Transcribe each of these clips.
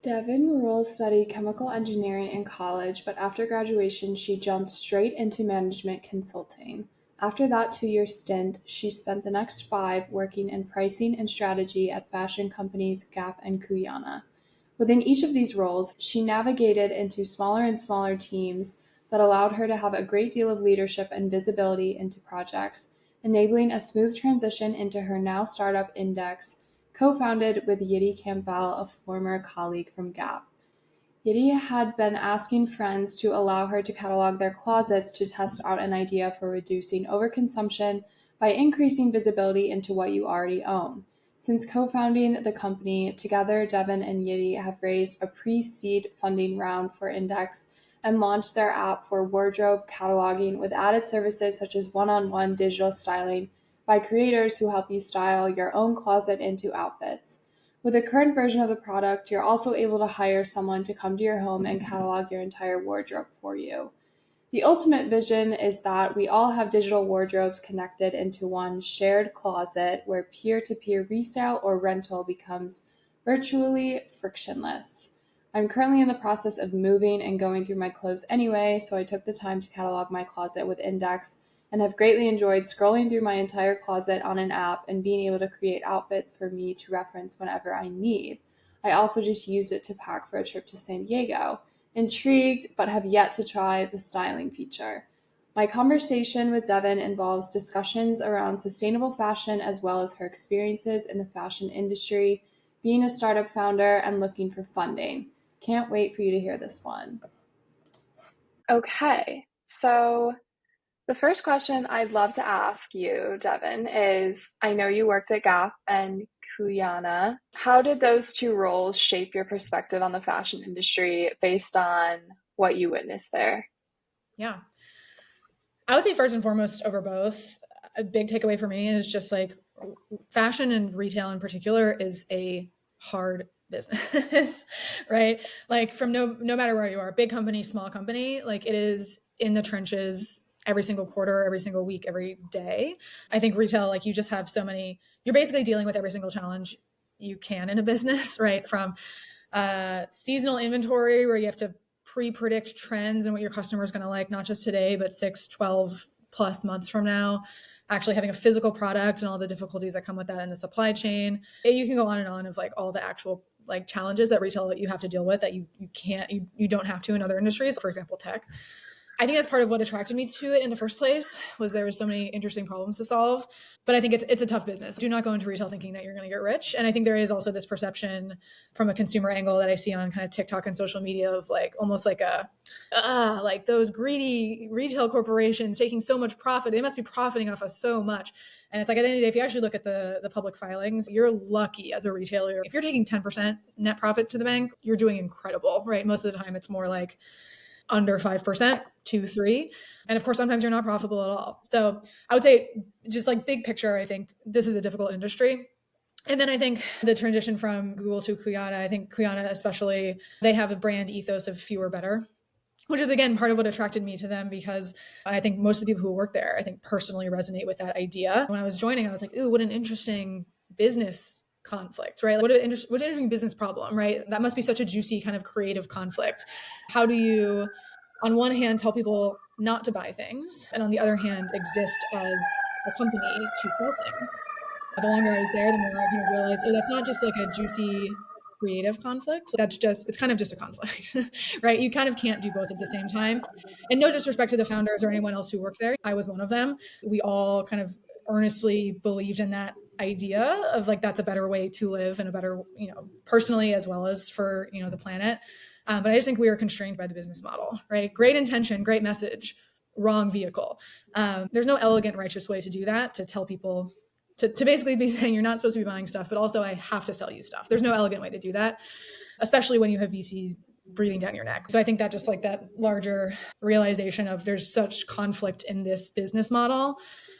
Devon Rule studied chemical engineering in college, but after graduation, she jumped straight into management consulting. After that 2 year stint, she spent the next five working in pricing and strategy at fashion companies Gap and Cuyana. Within each of these roles, she navigated into smaller and smaller teams that allowed her to have a great deal of leadership and visibility into projects, enabling a smooth transition into her now startup Indyx, co-founded with Yidi Campbell, a former colleague from Gap. Yidi had been asking friends to allow her to catalog their closets to test out an idea for reducing overconsumption by increasing visibility into what you already own. Since co-founding the company, together Devon and Yidi have raised a pre-seed funding round for Indyx and launched their app for wardrobe cataloging with added services such as one-on-one digital styling by creators who help you style your own closet into outfits. With the current version of the product, you're also able to hire someone to come to your home and catalog your entire wardrobe for you. The ultimate vision is that we all have digital wardrobes connected into one shared closet where peer-to-peer resale or rental becomes virtually frictionless. I'm currently in the process of moving and going through my clothes anyway, so I took the time to catalog my closet with Indyx and have greatly enjoyed scrolling through my entire closet on an app and being able to create outfits for me to reference whenever I need. I also just used it to pack for a trip to San Diego. Intrigued, but have yet to try the styling feature. My conversation with Devon involves discussions around sustainable fashion as well as her experiences in the fashion industry, being a startup founder, and looking for funding. Can't wait for you to hear this one. Okay, so the first question I'd love to ask you, Devon, is I know you worked at Gap and Cuyana. How did those two roles shape your perspective on the fashion industry based on what you witnessed there? Yeah. I would say first and foremost over both, a big takeaway for me is just like fashion and retail in particular is a hard business, right? Like from no matter where you are, big company, small company, like it is in the trenches every single quarter, every single week, every day. I think retail, like you just have so many, you're basically dealing with every single challenge you can in a business, right? From seasonal inventory where you have to pre-predict trends and what your customer is going to like, not just today, but 6, 12 plus months from now, actually having a physical product and all the difficulties that come with that in the supply chain. You can go on and on of like all the actual like challenges that retail that you have to deal with that you don't have to in other industries, for example, tech. I think that's part of what attracted me to it in the first place was there were so many interesting problems to solve. But I think it's a tough business. Do not go into retail thinking that you're going to get rich. And I think there is also this perception from a consumer angle that I see on kind of TikTok and social media of like almost like like those greedy retail corporations taking so much profit. They must be profiting off us so much. And it's like at the end of the day, if you actually look at the public filings, you're lucky as a retailer. If you're taking 10% net profit to the bank, you're doing incredible, right? Most of the time, it's more like under 5%, 2, 3. And of course, sometimes you're not profitable at all. So I would say just like big picture, I think this is a difficult industry. And then I think the transition from Google to Kuyana, I think Kuyana especially, they have a brand ethos of fewer better, which is again part of what attracted me to them because I think most of the people who work there, I think personally resonate with that idea. When I was joining, I was like, ooh, what an interesting business conflict, right? What an interesting business problem, right? That must be such a juicy kind of creative conflict. How do you, on one hand, tell people not to buy things, and on the other hand, exist as a company to sell things? The longer I was there, the more I kind of realized, oh, that's not just like a juicy creative conflict. That's just, it's kind of just a conflict, right? You kind of can't do both at the same time. And no disrespect to the founders or anyone else who worked there. I was one of them. We all kind of earnestly believed in that idea of like, that's a better way to live and a better, personally, as well as for, the planet. But I just think we are constrained by the business model, right? Great intention, great message, wrong vehicle. There's no elegant, righteous way to do that, to tell people to basically be saying you're not supposed to be buying stuff, but also I have to sell you stuff. There's no elegant way to do that, especially when you have VCs breathing down your neck. So I think that just like that larger realization of there's such conflict in this business model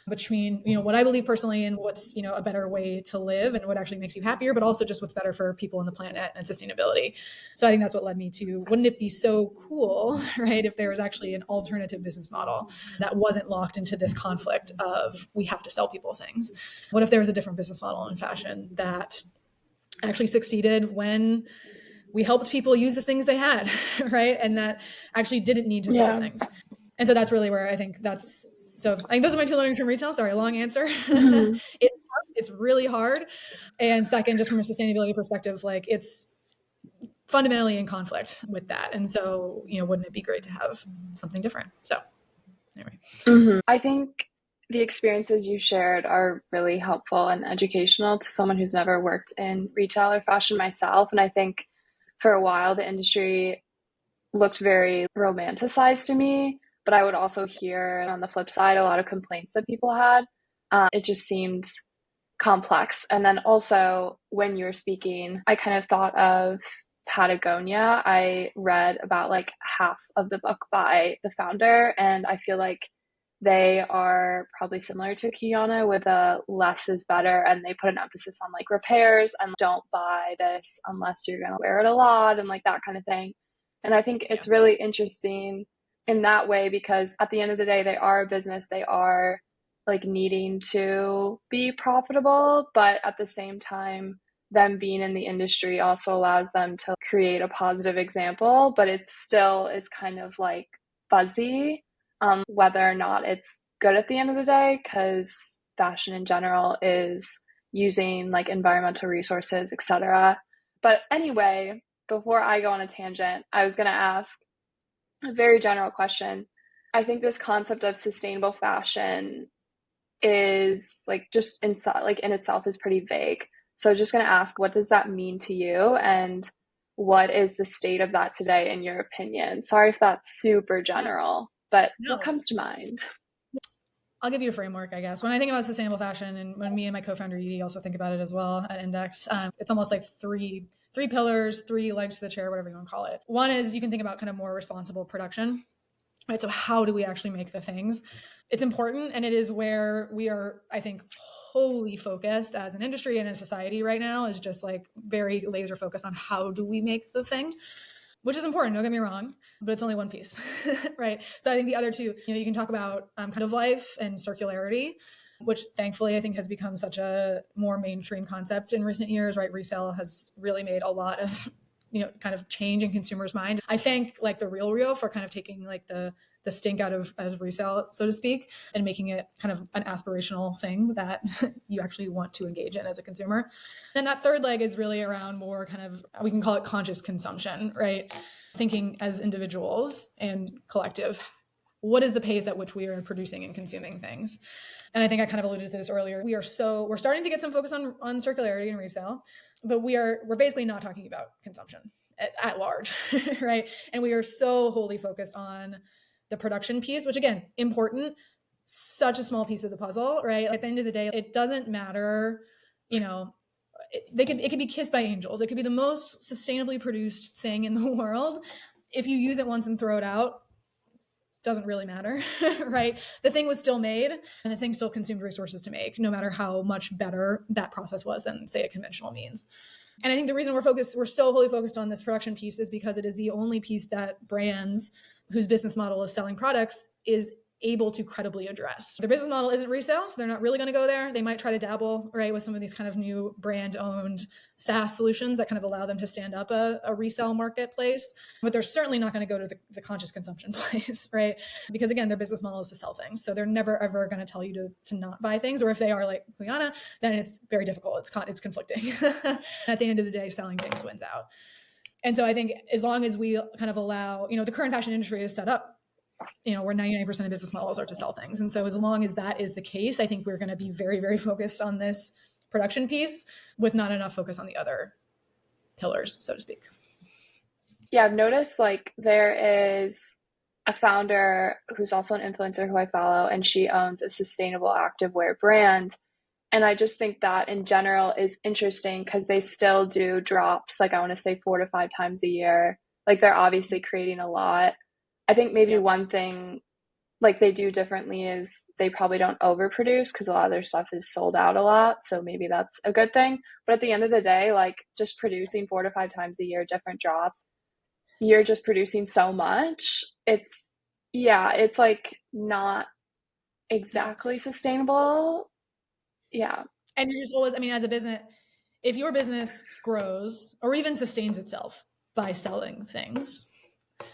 between, what I believe personally and what's, a better way to live and what actually makes you happier, but also just what's better for people on the planet and sustainability. So I think that's what led me to, wouldn't it be so cool, right? If there was actually an alternative business model that wasn't locked into this conflict of we have to sell people things. What if there was a different business model in fashion that actually succeeded when we helped people use the things they had, right? And that actually didn't need to sell things. And so that's really where I think those are my two learnings from retail. Sorry, long answer. Mm-hmm. It's tough. It's really hard. And second, just from a sustainability perspective, like it's fundamentally in conflict with that. And so, wouldn't it be great to have something different? So anyway. Mm-hmm. I think the experiences you shared are really helpful and educational to someone who's never worked in retail or fashion myself. And I think for a while, the industry looked very romanticized to me, but I would also hear on the flip side a lot of complaints that people had. It just seemed complex. And then also, when you were speaking, I kind of thought of Patagonia. I read about like half of the book by the founder, and I feel like they are probably similar to Cuyana with a less is better, and they put an emphasis on like repairs and don't buy this unless you're going to wear it a lot and like that kind of thing. And I think it's really interesting in that way because at the end of the day, they are a business. They are like needing to be profitable, but at the same time, them being in the industry also allows them to create a positive example, but it still is kind of like fuzzy whether or not it's good at the end of the day, because fashion in general is using like environmental resources, etc. But anyway, before I go on a tangent, I was going to ask a very general question. I think this concept of sustainable fashion is like just in itself is pretty vague. So I'm just going to ask, what does that mean to you, and what is the state of that today in your opinion? Sorry if that's super general, but what comes to mind? I'll give you a framework, I guess. When I think about sustainable fashion, and when me and my co-founder Yidi also think about it as well at Indyx, it's almost like three pillars, three legs to the chair, whatever you want to call it. One is you can think about kind of more responsible production. Right. So how do we actually make the things? It's important. And it is where we are, I think, wholly focused as an industry and a society right now, is just like very laser focused on how do we make the thing, which is important. Don't get me wrong, but it's only one piece. Right. So I think the other two, you can talk about kind of life and circularity, which thankfully I think has become such a more mainstream concept in recent years, right? Resale has really made a lot of kind of change in consumers' mind. I thank like the Real for kind of taking like the stink out of as resale, so to speak, and making it kind of an aspirational thing that you actually want to engage in as a consumer. And that third leg is really around more kind of, we can call it conscious consumption, right? Thinking as individuals and collective, what is the pace at which we are producing and consuming things? And I think I kind of alluded to this earlier. We're starting to get some focus on circularity and resale, but we're basically not talking about consumption at large, right? And we are so wholly focused on the production piece, which again, important, such a small piece of the puzzle, right? At the end of the day, it doesn't matter, it could be kissed by angels. It could be the most sustainably produced thing in the world. If you use it once and throw it out, doesn't really matter, right? The thing was still made and the thing still consumed resources to make, no matter how much better that process was than, say, a conventional means. And I think the reason we're so wholly focused on this production piece is because it is the only piece that brands whose business model is selling products is able to credibly address. Their business model isn't resale, so they're not really going to go there. They might try to dabble, right, with some of these kind of new brand-owned SaaS solutions that kind of allow them to stand up a resale marketplace, but they're certainly not going to go to the conscious consumption place, right? Because again, their business model is to sell things, so they're never ever going to tell you to not buy things, or if they are like Cuyana, then it's very difficult. It's conflicting. At the end of the day, selling things wins out. And so I think as long as we kind of allow, the current fashion industry is set up, where 99% of business models are to sell things. And so as long as that is the case, I think we're going to be very, very focused on this production piece with not enough focus on the other pillars, so to speak. Yeah, I've noticed like there is a founder who's also an influencer who I follow, and she owns a sustainable activewear brand. And I just think that in general is interesting because they still do drops, like I want to say 4 to 5 times a year. Like they're obviously creating a lot. I think maybe one thing like they do differently is they probably don't overproduce because a lot of their stuff is sold out a lot. So maybe that's a good thing. But at the end of the day, like just producing 4 to 5 times a year, different drops, you're just producing so much. It's like not exactly sustainable. Yeah. And you're just always, as a business, if your business grows or even sustains itself, by selling things.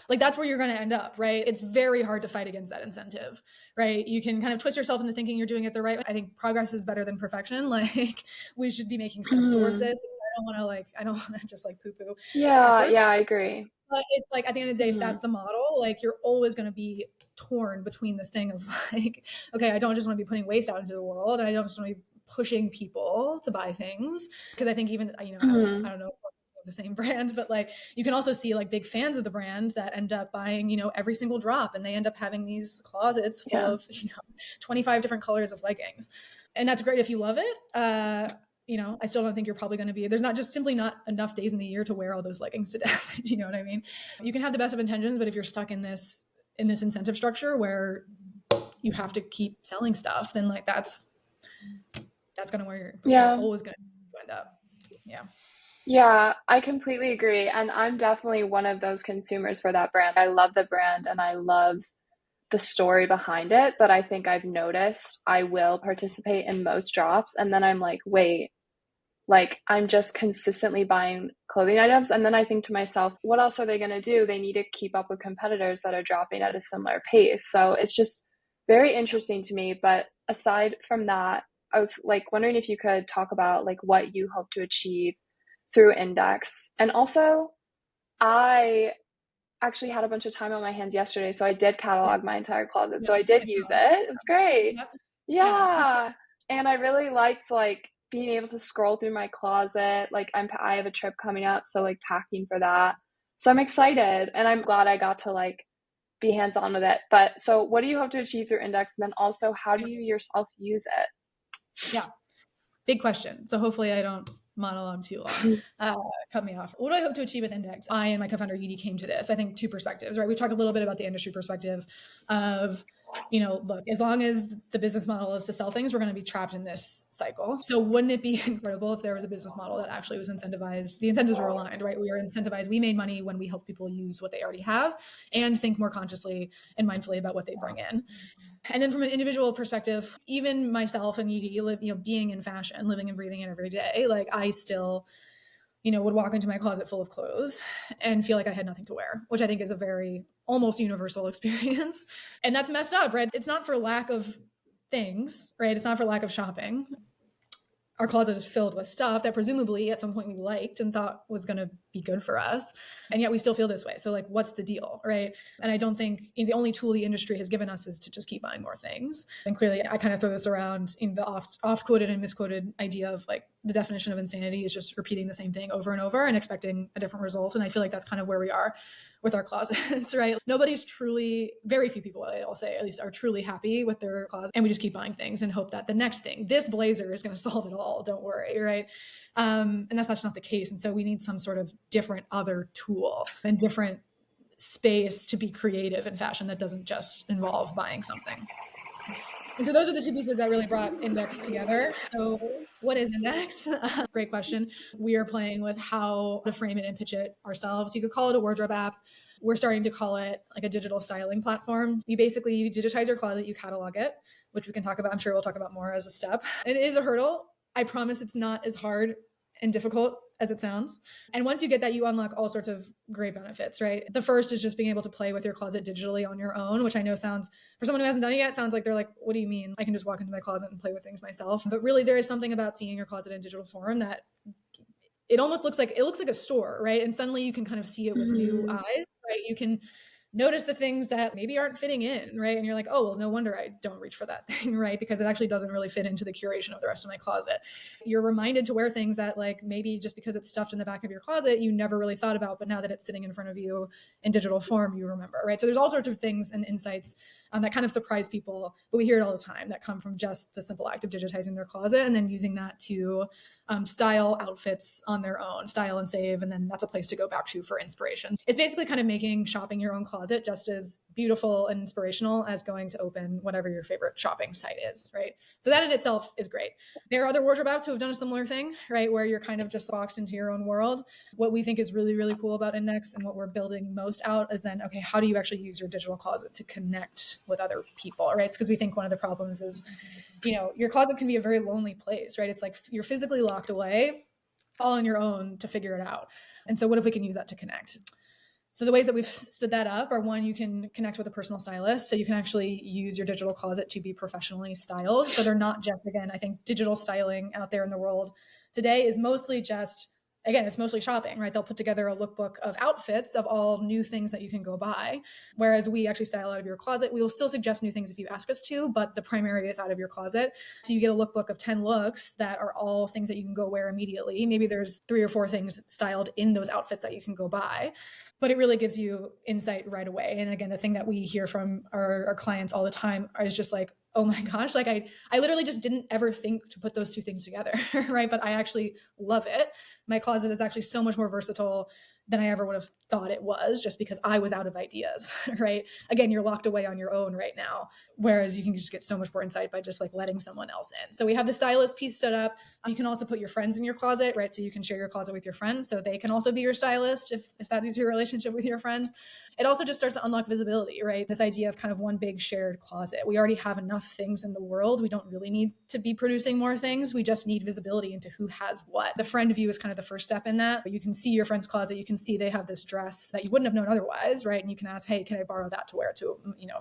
Like that's where you're going to end up, right? It's very hard to fight against that incentive, right? You can kind of twist yourself into thinking you're doing it the right way. I think progress is better than perfection. Like we should be making steps towards this. I don't want to just like poo-poo efforts. I agree. But it's like at the end of the day, if that's the model, like you're always going to be torn between this thing of like, okay, I don't just want to be putting waste out into the world. And I don't just want to be pushing people to buy things. Because I think even, I don't know if the same brands, but like you can also see like big fans of the brand that end up buying, every single drop, and they end up having these closets full of 25 different colors of leggings. And that's great if you love it. I still don't think you're probably going to be, there's not just simply not enough days in the year to wear all those leggings to death. Do you know what I mean? You can have the best of intentions, but if you're stuck in this incentive structure where you have to keep selling stuff, then like that's going to where you're always going to end up. Yeah. Yeah, I completely agree. And I'm definitely one of those consumers for that brand. I love the brand and I love the story behind it. But I think I've noticed I will participate in most drops. And then I'm like, wait, like I'm just consistently buying clothing items. And then I think to myself, what else are they going to do? They need to keep up with competitors that are dropping at a similar pace. So it's just very interesting to me. But aside from that, I was like wondering if you could talk about like what you hope to achieve through Indyx. And also, I actually had a bunch of time on my hands yesterday, so I did catalog my entire closet. So I did use it. It was great. Yeah. And I really liked like being able to scroll through my closet. Like I have a trip coming up, so like packing for that. So I'm excited and I'm glad I got to like be hands-on with it. But so what do you hope to achieve through Indyx? And then also how do you yourself use it? Yeah. Big question. So hopefully I don't monologue too long. Cut me off. What do I hope to achieve with Indyx? I and my co-founder Yidi came to this, I think, two perspectives, right? We talked a little bit about the industry perspective of, look, as long as the business model is to sell things, we're going to be trapped in this cycle. So wouldn't it be incredible if there was a business model that actually was incentivized? The incentives were aligned, right? We were incentivized. We made money when we helped people use what they already have and think more consciously and mindfully about what they bring in. And then from an individual perspective, even myself and Yidi, being in fashion, living and breathing it every day, like I still, would walk into my closet full of clothes and feel like I had nothing to wear, which I think is a very almost universal experience. And that's messed up, right? It's not for lack of things, right? It's not for lack of shopping. Our closet is filled with stuff that presumably at some point we liked and thought was going to be good for us. And yet we still feel this way. So like, what's the deal, right? And I don't think the only tool the industry has given us is to just keep buying more things. And clearly I kind of throw this around in the oft-quoted and misquoted idea of like the definition of insanity is just repeating the same thing over and over and expecting a different result. And I feel like that's kind of where we are with our closets, right? Nobody's truly, very few people, I'll say at least, are truly happy with their closet. And we just keep buying things and hope that the next thing, this blazer is going to solve it all. Don't worry, right? And that's just not the case. And so we need some sort of different other tool and different space to be creative in fashion that doesn't just involve buying something. And so those are the two pieces that really brought Indyx together. So what is Indyx? Great question. We are playing with how to frame it and pitch it ourselves. You could call it a wardrobe app. We're starting to call it like a digital styling platform. You basically digitize your closet, you catalog it, which we can talk about. I'm sure we'll talk about more as a step. It is a hurdle. I promise it's not as hard and difficult as it sounds. And once you get that, you unlock all sorts of great benefits, right? The first is just being able to play with your closet digitally on your own, which I know sounds, for someone who hasn't done it yet, sounds like they're like, what do you mean? I can just walk into my closet and play with things myself. But really there is something about seeing your closet in digital form that it almost looks like a store, right? And suddenly you can kind of see it with new eyes, right? You can notice the things that maybe aren't fitting in, right? And you're like, oh, well, no wonder I don't reach for that thing, right? Because it actually doesn't really fit into the curation of the rest of my closet. You're reminded to wear things that like maybe just because it's stuffed in the back of your closet, you never really thought about, but now that it's sitting in front of you in digital form, you remember, right? So there's all sorts of things and insights that kind of surprise people, but we hear it all the time that come from just the simple act of digitizing their closet and then using that to style outfits on their own, style and save. And then that's a place to go back to for inspiration. It's basically kind of making shopping your own closet just as beautiful and inspirational as going to open whatever your favorite shopping site is, right? So that in itself is great. There are other wardrobe apps who have done a similar thing, right? Where you're kind of just boxed into your own world. What we think is really, really cool about Indyx and what we're building most out is then, okay, how do you actually use your digital closet to connect with other people, right? It's because we think one of the problems is, your closet can be a very lonely place, right? It's like you're physically locked away, all on your own to figure it out. And so what if we can use that to connect? So the ways that we've stood that up are, one, you can connect with a personal stylist. So you can actually use your digital closet to be professionally styled. So they're not just, again, I think digital styling out there in the world today is mostly just, again, it's mostly shopping, right? They'll put together a lookbook of outfits of all new things that you can go buy. Whereas we actually style out of your closet. We will still suggest new things if you ask us to, but the primary is out of your closet. So you get a lookbook of 10 looks that are all things that you can go wear immediately. Maybe there's 3 or 4 things styled in those outfits that you can go buy, but it really gives you insight right away. And again, the thing that we hear from our clients all the time is just like, oh my gosh, like I literally just didn't ever think to put those 2 things together, right? But I actually love it. My closet is actually so much more versatile than I ever would have thought it was, just because I was out of ideas, right? Again, you're locked away on your own right now, whereas you can just get so much more insight by just like letting someone else in. So we have the stylist piece stood up. You can also put your friends in your closet, right? So you can share your closet with your friends, so they can also be your stylist if that is your relationship with your friends. It also just starts to unlock visibility, right? This idea of kind of one big shared closet. We already have enough things in the world. We don't really need to be producing more things. We just need visibility into who has what. The friend view is kind of the first step in that. You can see your friend's closet. You can see they have this dress that you wouldn't have known otherwise, right? And you can ask, hey, can I borrow that to wear to,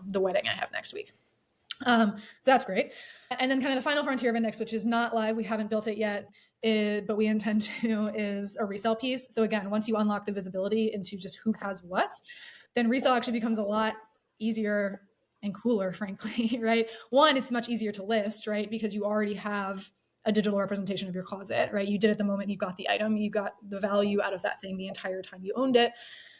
the wedding I have next week? So that's great. And then kind of the final frontier of Indyx, which is not live, we haven't built it yet, but we intend to, is a resale piece. So again, once you unlock the visibility into just who has what, then resale actually becomes a lot easier and cooler, frankly, right? One, it's much easier to list, right? Because you already have a digital representation of your closet, right? You did it the moment you got the item, you got the value out of that thing the entire time you owned it.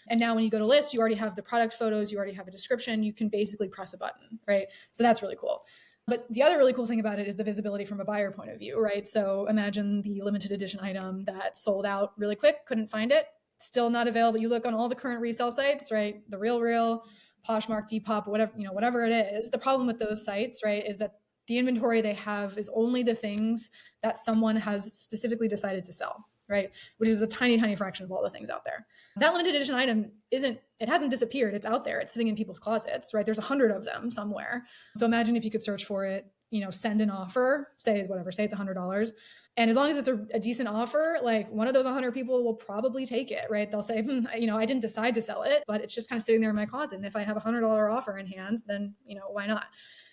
And now when you go to list, you already have the product photos, you already have a description, you can basically press a button, right? So that's really cool. But the other really cool thing about it is the visibility from a buyer point of view, right? So imagine the limited edition item that sold out really quick, couldn't find it, still not available. You look on all the current resale sites, right? The Real, Poshmark, Depop, whatever it is. The problem with those sites, right, is that the inventory they have is only the things that someone has specifically decided to sell, right? Which is a tiny, tiny fraction of all the things out there. That limited edition item hasn't disappeared. It's out there. It's sitting in people's closets, right? There's 100 of them somewhere. So imagine if you could search for it, send an offer, say it's $100. And as long as it's a decent offer, like one of those 100 people will probably take it, right? They'll say, I didn't decide to sell it, but it's just kind of sitting there in my closet. And if I have a $100 offer in hand, then, why not?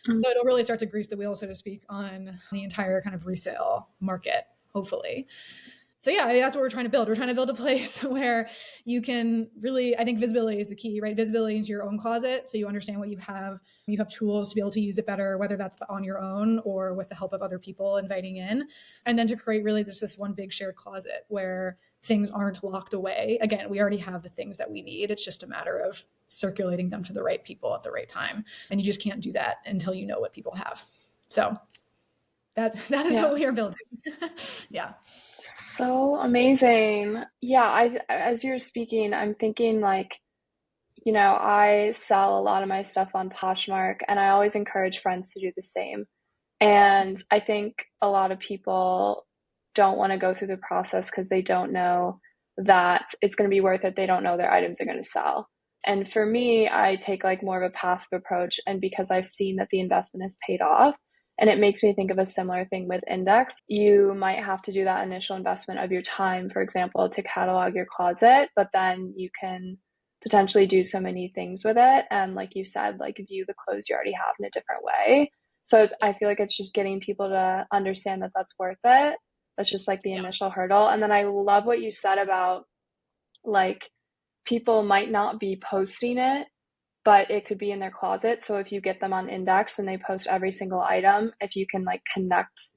So it'll really start to grease the wheel, so to speak, on the entire kind of resale market, hopefully. So yeah, that's what we're trying to build. We're trying to build a place where you can really, I think visibility is the key, right? Visibility into your own closet. So you understand what you have tools to be able to use it better, whether that's on your own or with the help of other people inviting in. And then to create really just this one big shared closet where things aren't locked away. Again, we already have the things that we need. It's just a matter of circulating them to the right people at the right time. And you just can't do that until you know what people have. So that is what we are building. Yeah. So amazing. Yeah, as you're speaking, I'm thinking like, I sell a lot of my stuff on Poshmark, and I always encourage friends to do the same. And I think a lot of people don't want to go through the process because they don't know that it's going to be worth it. They don't know their items are going to sell. And for me, I take like more of a passive approach, and because I've seen that the investment has paid off. And it makes me think of a similar thing with Indyx. You might have to do that initial investment of your time, for example, to catalog your closet, but then you can potentially do so many things with it. And like you said, like view the clothes you already have in a different way. So I feel like it's just getting people to understand that that's worth it. That's just like the initial hurdle. And then I love what you said about like people might not be posting it, but it could be in their closet. So if you get them on Indyx and they post every single item, if you can like connect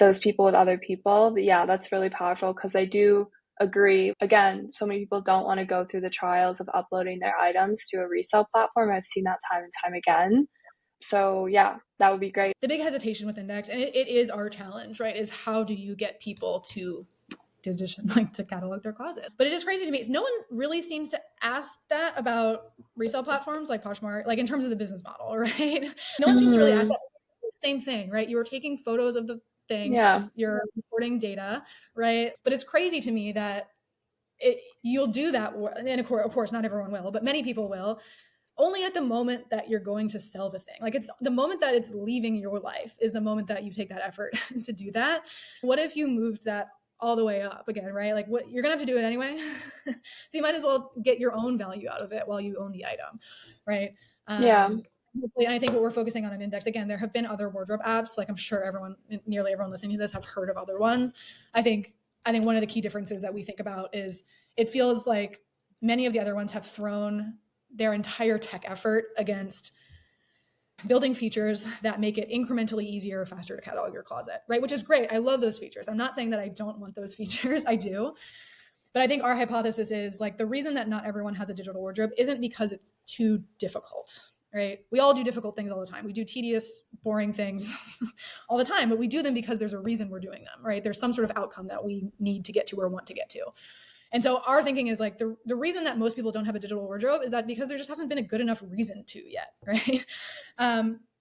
those people with other people, yeah, that's really powerful, because I do agree. Again, so many people don't want to go through the trials of uploading their items to a resale platform. I've seen that time and time again. So yeah, that would be great. The big hesitation with Indyx, and it is our challenge, right, is how do you get people to catalog their closet? But it is crazy to me. No one really seems to ask that about resale platforms like Poshmark, like in terms of the business model, right? No one seems to really ask that. Same thing, right? You were taking photos of the thing, you're recording data, right? But it's crazy to me that you'll do that, and of course not everyone will, but many people will, only at the moment that you're going to sell the thing. Like it's the moment that it's leaving your life is the moment that you take that effort to do that. What if you moved that all the way up again, right? Like what you're gonna have to do it anyway. So you might as well get your own value out of it while you own the item, right? Yeah. And I think what we're focusing on in Indyx, again, there have been other wardrobe apps. Like I'm sure nearly everyone listening to this have heard of other ones. I think one of the key differences that we think about is it feels like many of the other ones have thrown their entire tech effort against building features that make it incrementally easier or faster to catalog your closet, right? Which is great. I love those features. I'm not saying that I don't want those features. I do. But I think our hypothesis is like the reason that not everyone has a digital wardrobe isn't because it's too difficult, right? We all do difficult things all the time. We do tedious, boring things all the time, but we do them because there's a reason we're doing them, right? There's some sort of outcome that we need to get to or want to get to. And so our thinking is like the reason that most people don't have a digital wardrobe is that because there just hasn't been a good enough reason to yet, right?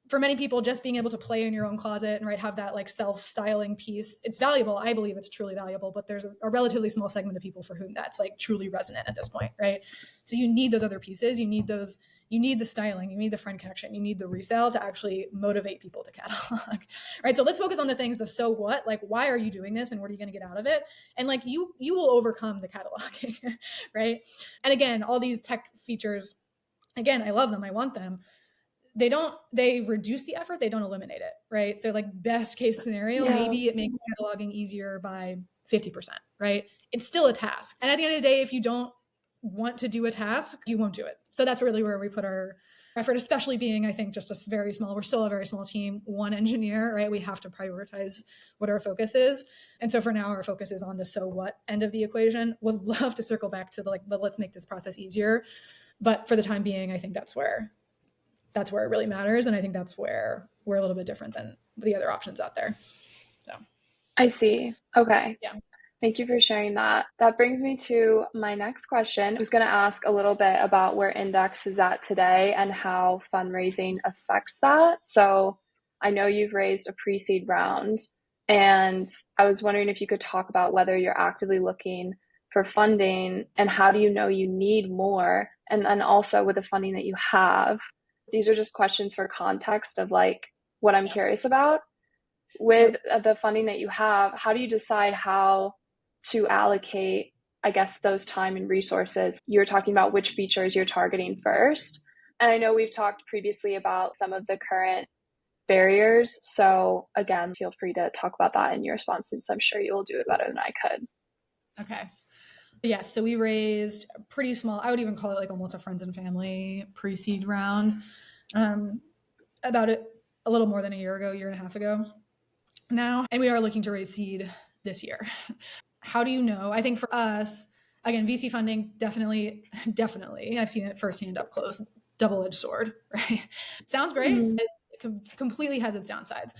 For many people, just being able to play in your own closet and right have that like self-styling piece, it's valuable. I believe it's truly valuable, but there's a relatively small segment of people for whom that's like truly resonant at this point, right? So you need those other pieces. You need the styling, you need the friend connection, you need the resale to actually motivate people to catalog, right? So let's focus on the things, the so what, like why are you doing this and what are you going to get out of it? And like you will overcome the cataloging, right? And again, all these tech features, again, I love them, I want them. They reduce the effort, they don't eliminate it, right? So like best case scenario, maybe it makes cataloging easier by 50%, right? It's still a task. And at the end of the day, if you don't want to do a task, you won't do it. So that's really where we put our effort, especially being, I think, just we're still a very small team, one engineer, right? We have to prioritize what our focus is. And so for now, our focus is on the so what end of the equation. Would love to circle back to but let's make this process easier. But for the time being, I think that's where it really matters. And I think that's where we're a little bit different than the other options out there. So I see. Okay. Yeah. Thank you for sharing that. That brings me to my next question. I was going to ask a little bit about where Indyx is at today and how fundraising affects that. So I know you've raised a pre-seed round, and I was wondering if you could talk about whether you're actively looking for funding and how do you know you need more? And then also with the funding that you have, these are just questions for context of like what I'm curious about. With the funding that you have, how do you decide how to allocate, I guess, those time and resources? You're talking about which features you're targeting first. And I know we've talked previously about some of the current barriers. So again, feel free to talk about that in your response, since I'm sure you'll do it better than I could. Okay. Yes. So we raised a pretty small, I would even call it like almost a friends and family pre-seed round, about a little more than a year and a half ago now. And we are looking to raise seed this year. How do you know? I think for us, again, VC funding, definitely, I've seen it firsthand up close, double-edged sword, right? Sounds great. Mm-hmm. It completely has its downsides.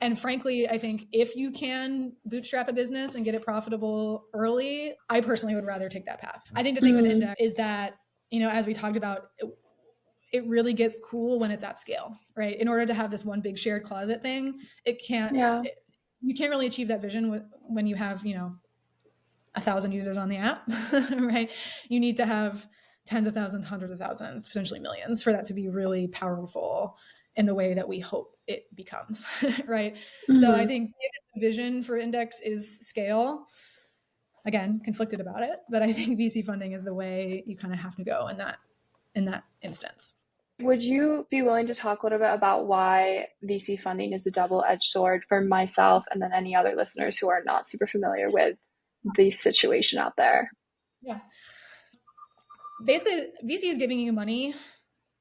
And frankly, I think if you can bootstrap a business and get it profitable early, I personally would rather take that path. I think the thing with Indyx is that, as we talked about, it really gets cool when it's at scale, right? In order to have this one big shared closet thing, you can't really achieve that vision when you have, 1,000 users on the app, right? You need to have tens of thousands, hundreds of thousands, potentially millions for that to be really powerful in the way that we hope it becomes, right? Mm-hmm. So I think the vision for Indyx is scale. Again, conflicted about it, but I think VC funding is the way you kind of have to go in that instance. Would you be willing to talk a little bit about why VC funding is a double-edged sword for myself and then any other listeners who are not super familiar with the situation out there? Yeah. Basically, VC is giving you money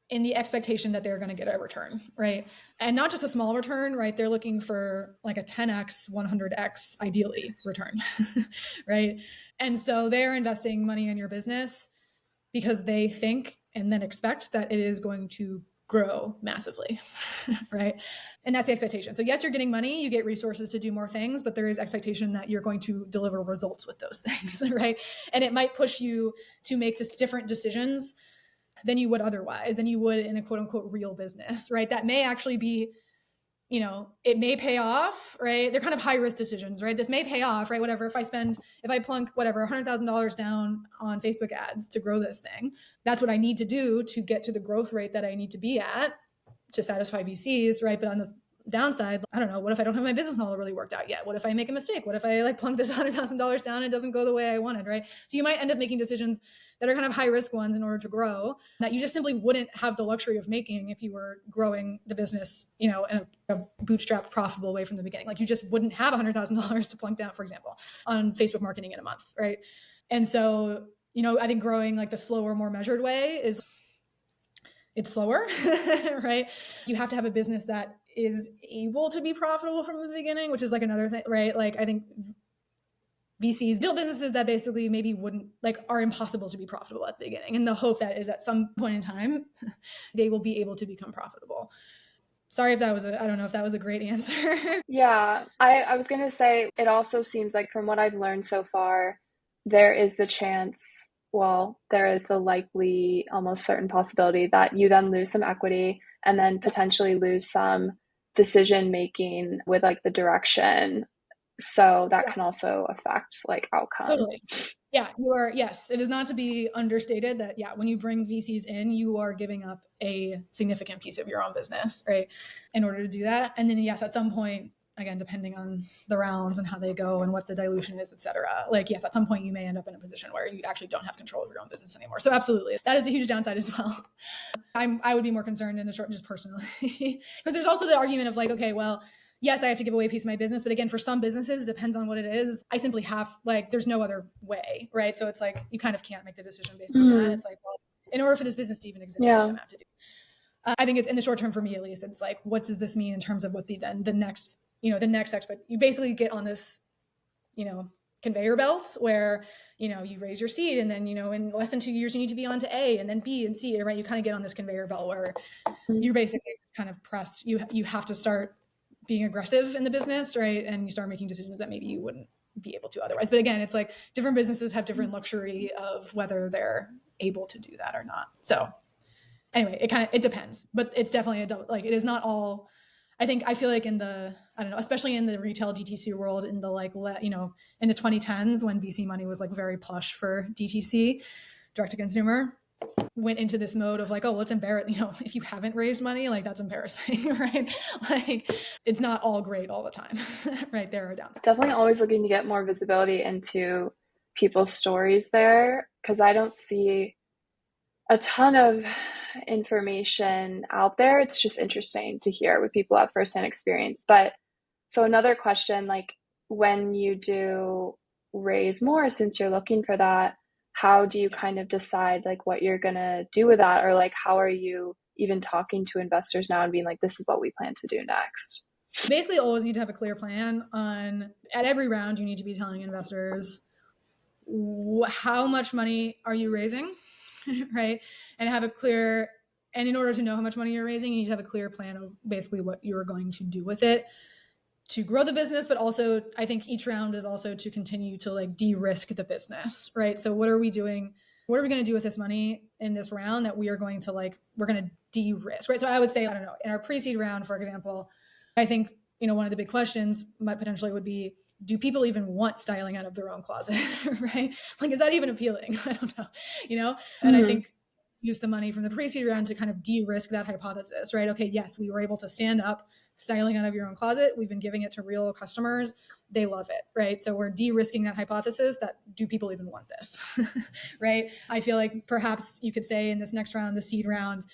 in the expectation that they're going to get a return, right? And not just a small return, right? They're looking for like a 10x, 100x, ideally, return, right? And so they're investing money in your business because they think and then expect that it is going to grow massively, right? And that's the expectation. So yes, you're getting money, you get resources to do more things, but there is expectation that you're going to deliver results with those things, right? And it might push you to make just different decisions than you would otherwise, than you would in a quote unquote real business, right? That may actually be, it may pay off, right? They're kind of high risk decisions, right? This may pay off, right? Whatever, if I plunk whatever, $100,000 down on Facebook ads to grow this thing, that's what I need to do to get to the growth rate that I need to be at to satisfy VCs, right? But on downside, I don't know, what if I don't have my business model really worked out yet? What if I make a mistake? What if I like plunk this $100,000 down and it doesn't go the way I wanted, right? So you might end up making decisions that are kind of high risk ones in order to grow that you just simply wouldn't have the luxury of making if you were growing the business, in a bootstrap profitable way from the beginning. Like you just wouldn't have $100,000 to plunk down, for example, on Facebook marketing in a month, right? And so, I think growing like the slower, more measured way it's slower, right? You have to have a business that is able to be profitable from the beginning, which is like another thing, right? Like I think VCs build businesses that basically maybe wouldn't are impossible to be profitable at the beginning. And the hope that is at some point in time, they will be able to become profitable. Sorry if that was I don't know if that was a great answer. Yeah, I was going to say, it also seems like from what I've learned so far, there is the chance, well, there is the likely, almost certain possibility that you then lose some equity and then potentially lose some decision making with like the direction. So that can also affect like outcome. Totally. Yeah, yes, it is not to be understated that, when you bring VCs in, you are giving up a significant piece of your own business, right? In order to do that. And then, yes, at some point, again, depending on the rounds and how they go and what the dilution is, et cetera, yes, at some point you may end up in a position where you actually don't have control of your own business anymore. So absolutely, that is a huge downside as well. I would be more concerned in the short, just personally, because there's also the argument of like, okay, well, yes, I have to give away a piece of my business. But again, for some businesses, it depends on what it is. I simply have there's no other way, right? So it's like, you kind of can't make the decision based on that. It's like, well, in order for this business to even exist, you're going to have to do. I think it's in the short term for me, at least, it's like, what does this mean in terms of what the next, the next expert, you basically get on this, conveyor belts where, you raise your seed and then, in less than 2 years, you need to be on to A and then B and C, right? You kind of get on this conveyor belt where you're basically kind of pressed. You have to start being aggressive in the business, right? And you start making decisions that maybe you wouldn't be able to otherwise. But again, it's like different businesses have different luxury of whether they're able to do that or not. So anyway, it depends, but it's definitely it is not all. I feel like in the, I don't know, especially in the retail DTC world in the in the 2010s when VC money was like very plush for DTC, direct to consumer, went into this mode of like, oh, let's embarrass, if you haven't raised money, like that's embarrassing, right? Like it's not all great all the time, right? There are downsides. Definitely always looking to get more visibility into people's stories there, because I don't see a ton of information out there. It's just interesting to hear what people have firsthand experience. But so another question, like when you do raise more, since you're looking for that, how do you kind of decide like what you're going to do with that? Or like, how are you even talking to investors now and being like, this is what we plan to do next? Basically always need to have a clear plan at every round, you need to be telling investors how much money are you raising, right? And in order to know how much money you're raising, you need to have a clear plan of basically what you're going to do with it to grow the business. But also I think each round is also to continue to like de-risk the business, right? So what are we doing? What are we going to do with this money in this round that we're going to de-risk, right? So I would say, I don't know, in our pre-seed round, for example, I think, one of the big questions potentially would be, do people even want styling out of their own closet, right? Like, is that even appealing? I don't know, And I think use the money from the pre-seed round to kind of de-risk that hypothesis, right? Okay, yes, we were able to stand up styling out of your own closet. We've been giving it to real customers. They love it, right? So we're de-risking that hypothesis that do people even want this, right? I feel like perhaps you could say in this next round, the seed round,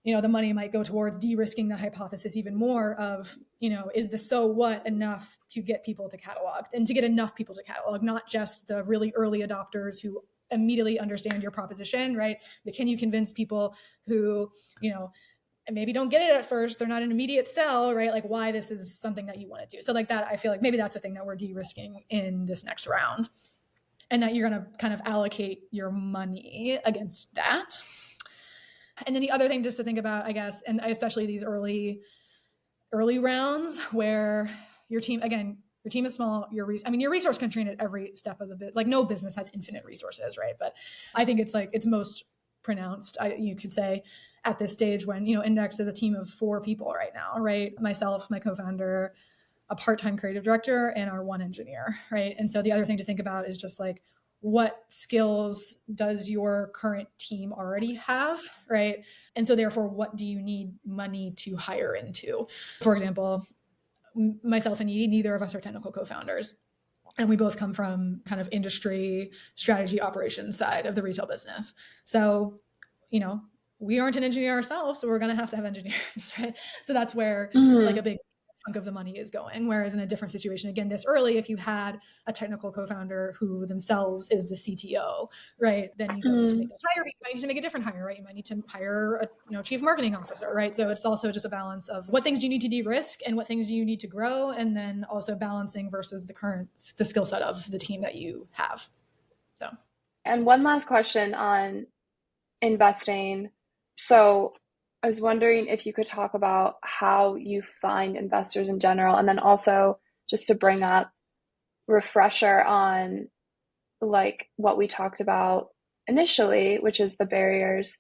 the money might go towards de-risking the hypothesis even more of, is the so what enough to get people to catalog and to get enough people to catalog, not just the really early adopters who immediately understand your proposition, right? But can you convince people who, maybe don't get it at first, they're not an immediate sell, right? Like why this is something that you want to do. So like that, I feel like maybe that's a thing that we're de-risking in this next round, and that you're going to kind of allocate your money against that. And then the other thing just to think about, I guess, and especially these early rounds where your team is small, your resource constrained at every step of the bit. Like no business has infinite resources, right? But I think it's most pronounced, you could say, at this stage when, Indyx is a team of 4 people right now, right? Myself, my co-founder, a part-time creative director, and our one engineer, right? And so the other thing to think about is just like, what skills does your current team already have, right? And so therefore, what do you need money to hire into? For example, myself and Yidi, neither of us are technical co-founders. And we both come from kind of industry strategy operations side of the retail business. So, we aren't an engineer ourselves, so we're going to have engineers, right? So that's where like a big chunk of the money is going. Whereas in a different situation, again, this early, if you had a technical co-founder who themselves is the CTO, right, then you don't need to make that hire. You might need to make a different hire, right? You might need to hire a chief marketing officer, right? So it's also just a balance of what things do you need to de-risk and what things do you need to grow, and then also balancing versus the skill set of the team that you have. So, And one last question on investing. So I was wondering if you could talk about how you find investors in general, and then also just to bring up refresher on like what we talked about initially, which is the barriers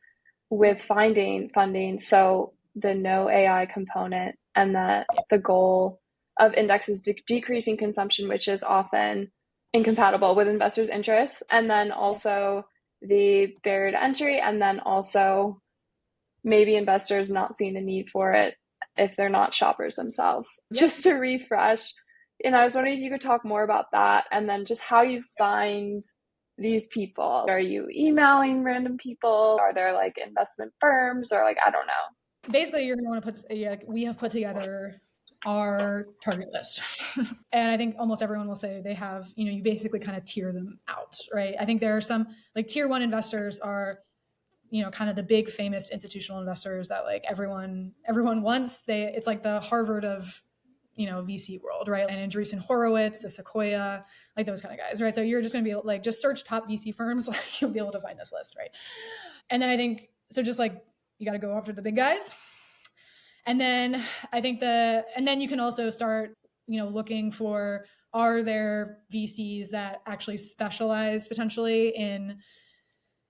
with finding funding. So the no AI component, and that the goal of Indyx is decreasing consumption, which is often incompatible with investors' interests. And then also the barrier to entry, and then also maybe investors not seeing the need for it if they're not shoppers themselves. Yep. Just to refresh, and I was wondering if you could talk more about that, and then just how you find these people. Are you emailing random people? Are there like investment firms, or like, I don't know. Basically, you're going to want to we have put together our target list. And I think almost everyone will say they have, you basically kind of tier them out, right? I think there are some like tier one investors are, kind of the big famous institutional investors that like everyone wants. It's like the Harvard of, VC world, right? And Andreessen Horowitz, the Sequoia, like those kind of guys, right? So you're just going to be like, just search top VC firms, like you'll be able to find this list, right? And then I think, so just like, you got to go after the big guys. And then I think and then you can also start, looking for, are there VCs that actually specialize potentially in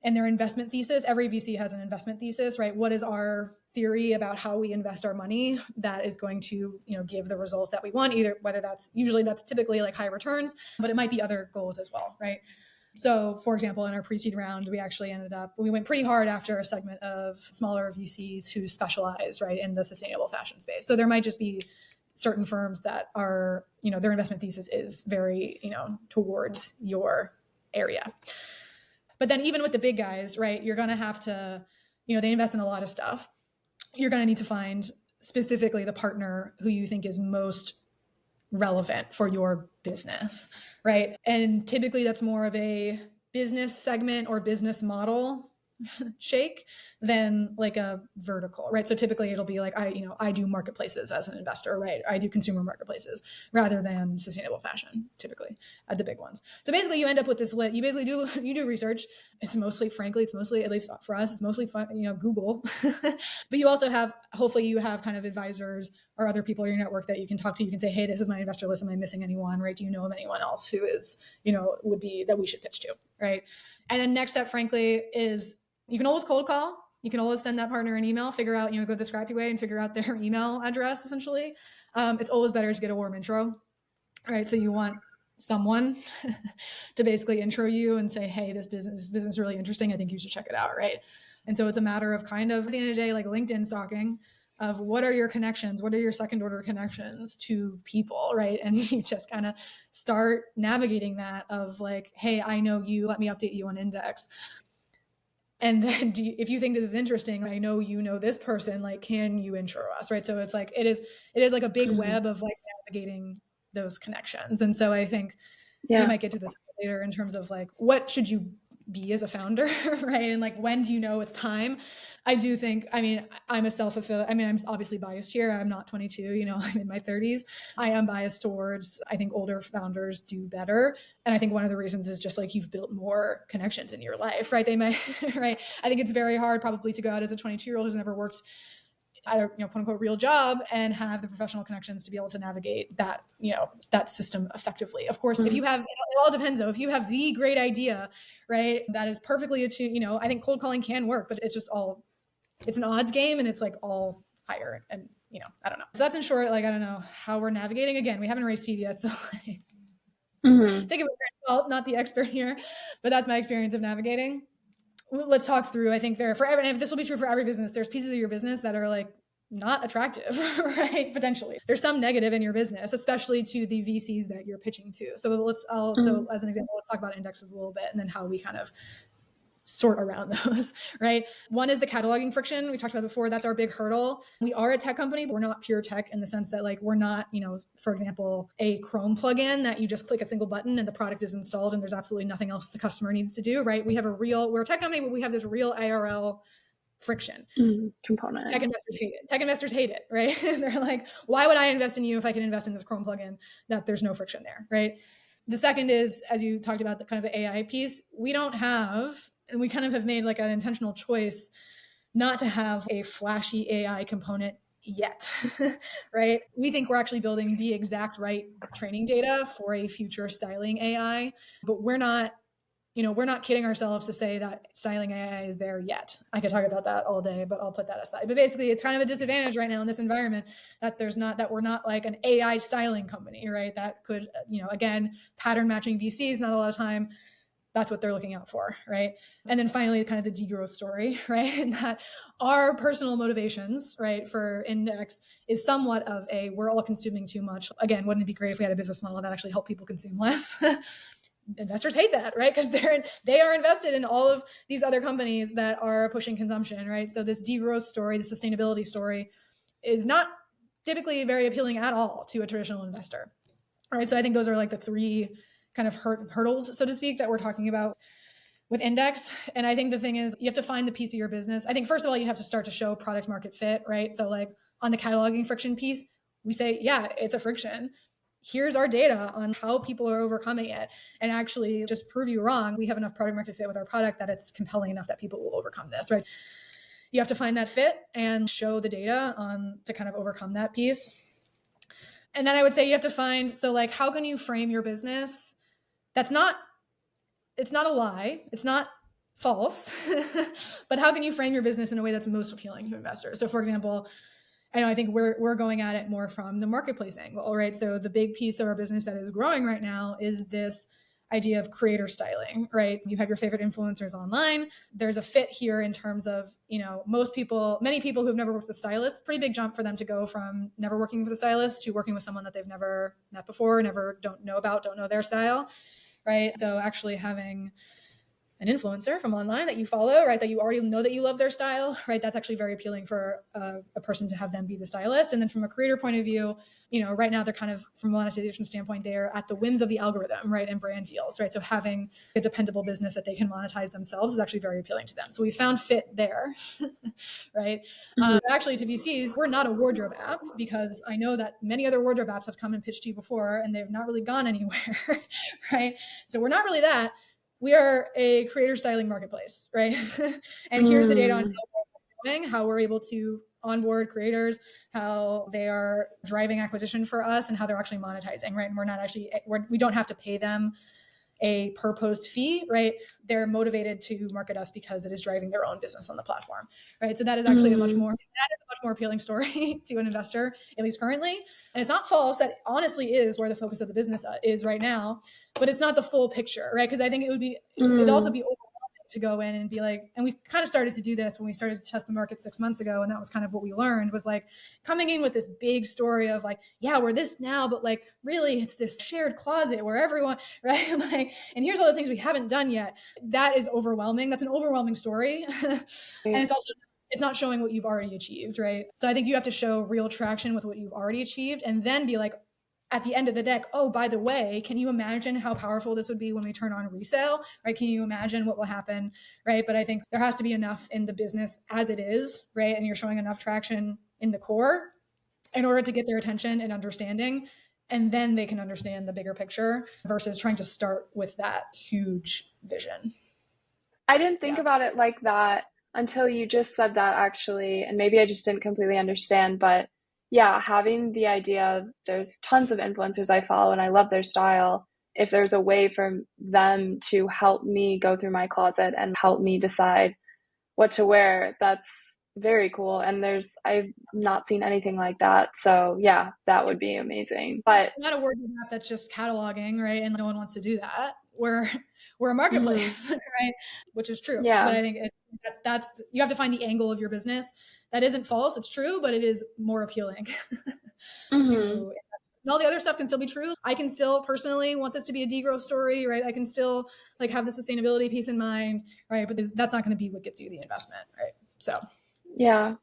their investment thesis? Every VC has an investment thesis, right? What is our theory about how we invest our money that is going to, give the result that we want, either whether that's typically like high returns, but it might be other goals as well, right? So for example, in our pre-seed round, we went pretty hard after a segment of smaller VCs who specialize, right, in the sustainable fashion space. So there might just be certain firms that are, their investment thesis is very, towards your area. But then even with the big guys, right, you're going to have to, they invest in a lot of stuff. You're going to need to find specifically the partner who you think is most relevant for your business, right? And typically that's more of a business segment or business model shake than like a vertical, right? So typically it'll be like, I do marketplaces as an investor, right? I do consumer marketplaces rather than sustainable fashion, typically at the big ones. So basically you end up with this list. You basically do research. It's mostly, at least for us, it's mostly Google, but you also have, hopefully you have kind of advisors or other people in your network that you can talk to. You can say, hey, this is my investor list. Am I missing anyone, right? Do you know of anyone else who is, would be that we should pitch to, right? And then next step, frankly, is you can always cold call. You can always send that partner an email, figure out, go the scrappy way and figure out their email address, essentially. It's always better to get a warm intro, right? So you want someone to basically intro you and say, hey, this business is really interesting. I think you should check it out, right? And so it's a matter of kind of, at the end of the day, like LinkedIn stalking of what are your connections? What are your second order connections to people, right? And you just kind of start navigating that of like, hey, I know you, let me update you on Indyx. And then if you think this is interesting, I know this person, like, can you intro us, right? So it's like, it is like a big web of like navigating those connections. And so I think we might get to this later in terms of like, what should you be as a founder, right? And like, when do you know it's time? I do think, I'm a self-fulfilled, I'm obviously biased here. I'm not 22, I'm in my 30s. I am biased towards, I think older founders do better. And I think one of the reasons is just like, you've built more connections in your life, right? They might, right? I think it's very hard probably to go out as a 22-year-old who's never worked at a quote unquote real job and have the professional connections to be able to navigate that, that system effectively. Of course, if you have, it all depends though. If you have the great idea, right, that is perfectly attuned, I think cold calling can work, but it's just it's an odds game and it's like all higher and, I don't know. So that's in short, like, I don't know how we're navigating. Again, we haven't raised seed yet. So like, Mhm. Take it with a grain of salt, not the expert here, but that's my experience of navigating. Let's talk through, I think and if this will be true for every business, there's pieces of your business that are like not attractive, right? Potentially. There's some negative in your business, especially to the VCs that you're pitching to. So Mhm. as an example, let's talk about indexes a little bit and then how we kind of sort around those, right? One is the cataloging friction. We talked about before. That's our big hurdle. We are a tech company, but we're not pure tech in the sense that like we're not, for example, a Chrome plugin that you just click a single button and the product is installed and there's absolutely nothing else the customer needs to do, right? We're a tech company, but we have this real ARL friction. Component. Tech investors hate it. Tech investors hate it, right? They're like, why would I invest in you if I can invest in this Chrome plugin that there's no friction there, right? The second is, as you talked about, the kind of the AI piece, we don't have, and we kind of have made like an intentional choice not to have a flashy AI component yet, right? We think we're actually building the exact right training data for a future styling AI, but we're not kidding ourselves to say that styling AI is there yet. I could talk about that all day, but I'll put that aside. But basically, it's kind of a disadvantage right now in this environment that we're not like an AI styling company, right? That could, again, pattern matching VCs, not a lot of time. That's what they're looking out for, right? And then finally, kind of the degrowth story, right? And that our personal motivations, right, for Indyx is somewhat of we're all consuming too much. Again, wouldn't it be great if we had a business model that actually helped people consume less? Investors hate that, right? Because they are invested in all of these other companies that are pushing consumption, right? So this degrowth story, the sustainability story, is not typically very appealing at all to a traditional investor. All right, so I think those are like the three kind of hurdles, so to speak, that we're talking about with Indyx. And I think the thing is, you have to find the piece of your business. I think first of all, you have to start to show product market fit, right? So like on the cataloging friction piece, we say, yeah, it's a friction. Here's our data on how people are overcoming it, and actually just prove you wrong. We have enough product market fit with our product that it's compelling enough that people will overcome this, right? You have to find that fit and show the data on to kind of overcome that piece. And then I would say you have to find, so like, how can you frame your business it's not a lie, it's not false, but how can you frame your business in a way that's most appealing to investors? So for example, I think we're going at it more from the marketplace angle, right? So the big piece of our business that is growing right now is this idea of creator styling, right? You have your favorite influencers online. There's a fit here in terms of, many people who've never worked with stylists, pretty big jump for them to go from never working with a stylist to working with someone that they've never met before, don't know their style, right? So actually having an influencer from online that you follow, right, that you already know that you love their style, right, that's actually very appealing for a person to have them be the stylist. And then from a creator point of view, right now they're kind of, from a monetization standpoint, they're at the whims of the algorithm, right, and brand deals, right? So having a dependable business that they can monetize themselves is actually very appealing to them. So we found fit there, right? Actually, to VCs, we're not a wardrobe app, because I know that many other wardrobe apps have come and pitched to you before and they've not really gone anywhere, right? So we're not really that. We are a creator styling marketplace, right? And here's the data on how we're able to onboard creators, how they are driving acquisition for us, and how they're actually monetizing, right? And we don't have to pay them a per post fee, right? They're motivated to market us because it is driving their own business on the platform, right? So that is actually a much more appealing story to an investor, at least currently. And it's not false. That honestly is where the focus of the business is right now, but it's not the full picture, right? Because I think it'd also be overwhelming to go in and be like, and we kind of started to do this when we started to test the market 6 months ago. And that was kind of what we learned, was like coming in with this big story of like, yeah, we're this now, but like really it's this shared closet where everyone, right? Like, and here's all the things we haven't done yet. That is overwhelming. That's an overwhelming story. And it's not showing what you've already achieved, right? So I think you have to show real traction with what you've already achieved, and then be like, at the end of the deck, oh, by the way, can you imagine how powerful this would be when we turn on resale, right? Can you imagine what will happen, right? But I think there has to be enough in the business as it is, right? And you're showing enough traction in the core in order to get their attention and understanding, and then they can understand the bigger picture versus trying to start with that huge vision. I didn't think about it like that until you just said that, actually, and maybe I just didn't completely understand, but yeah, having the idea of there's tons of influencers I follow and I love their style. If there's a way for them to help me go through my closet and help me decide what to wear, that's very cool. And I've not seen anything like that. So yeah, that would be amazing. But Not a word app that's just cataloging, right? And no one wants to do that. We're a mhm, marketplace, right? Which is true. But yeah. I think that's you have to find the angle of your business. That isn't false, it's true, but it is more appealing Hmm. to and all the other stuff can still be true. I can still personally want this to be a degrowth story, right? I can still like have the sustainability piece in mind, right? But that's not going to be what gets you the investment, right? So, Yeah.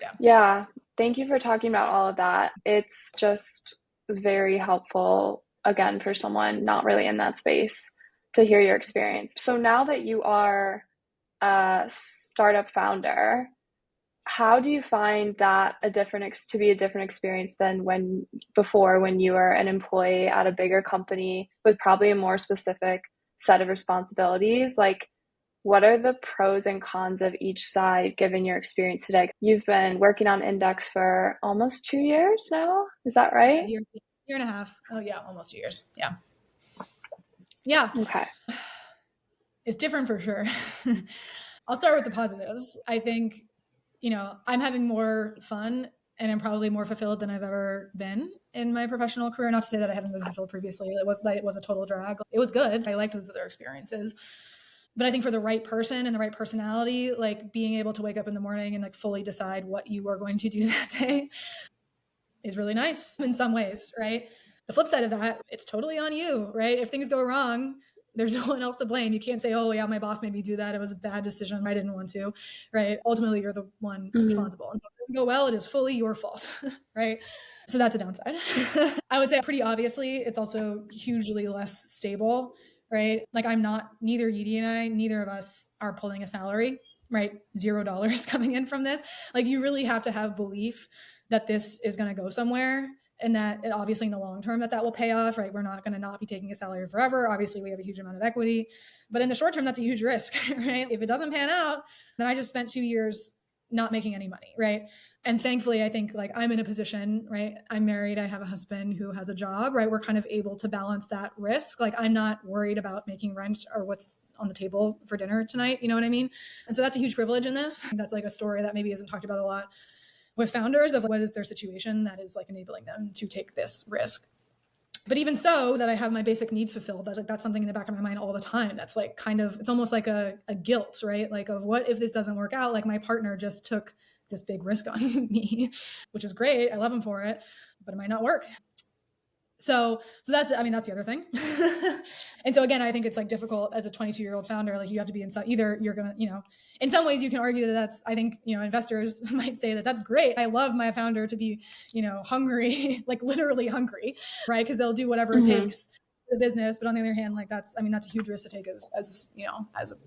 yeah. Yeah. Thank you for talking about all of that. It's just very helpful, again, for someone not really in that space to hear your experience. So now that you are a startup founder, how do you find that to be a different experience than when you were an employee at a bigger company with probably a more specific set of responsibilities? Like, what are the pros and cons of each side given your experience today? You've been working on Indyx for almost 2 years now. Is that Yeah, right? year and a half. Oh yeah, almost 2 years. Yeah. Yeah. Okay. It's different for sure. I'll start with the positives. I think, I'm having more fun and I'm probably more fulfilled than I've ever been in my professional career. Not to say that I haven't been fulfilled previously. It was a total drag. It was good. I liked those other experiences. But I think for the right person and the right personality, like being able to wake up in the morning and like fully decide what you are going to do that day is really nice in some ways, right? The flip side of that, it's totally on you, right? If things go wrong, there's no one else to blame. You can't say, oh, yeah, my boss made me do that. It was a bad decision. I didn't want to, right? Ultimately, you're the one Hmm. responsible. And so if it doesn't go well, it is fully your fault, right? So that's a downside. I would say pretty obviously, it's also hugely less stable, right? Like neither Yidi and I, neither of us are pulling a salary, right? $0 coming in from this. Like you really have to have belief that this is going to go somewhere and that obviously in the long term that will pay off, right? We're not going to not be taking a salary forever. Obviously we have a huge amount of equity, but in the short term, that's a huge risk, right? If it doesn't pan out, then I just spent 2 years not making any money, right? And thankfully, I think like I'm in a position, right? I'm married. I have a husband who has a job, right? We're kind of able to balance that risk. Like I'm not worried about making rent or what's on the table for dinner tonight. You know what I mean? And so that's a huge privilege in this. That's like a story that maybe isn't talked about a lot with founders of what is their situation that is like enabling them to take this risk. But even so, that I have my basic needs fulfilled, that's something in the back of my mind all the time. That's like kind of, it's almost like a guilt, right? Like of what if this doesn't work out? Like my partner just took this big risk on me, which is great. I love him for it, but it might not work. So that's the other thing. And so again, I think it's like difficult as a 22-year-old founder. Like you have to be inside. Either you're gonna, in some ways you can argue that that's. I think investors might say that that's great. I love my founder to be hungry, like literally hungry, right? Because they'll do whatever it Hmm. takes for the business. But on the other hand, like that's a huge risk to take as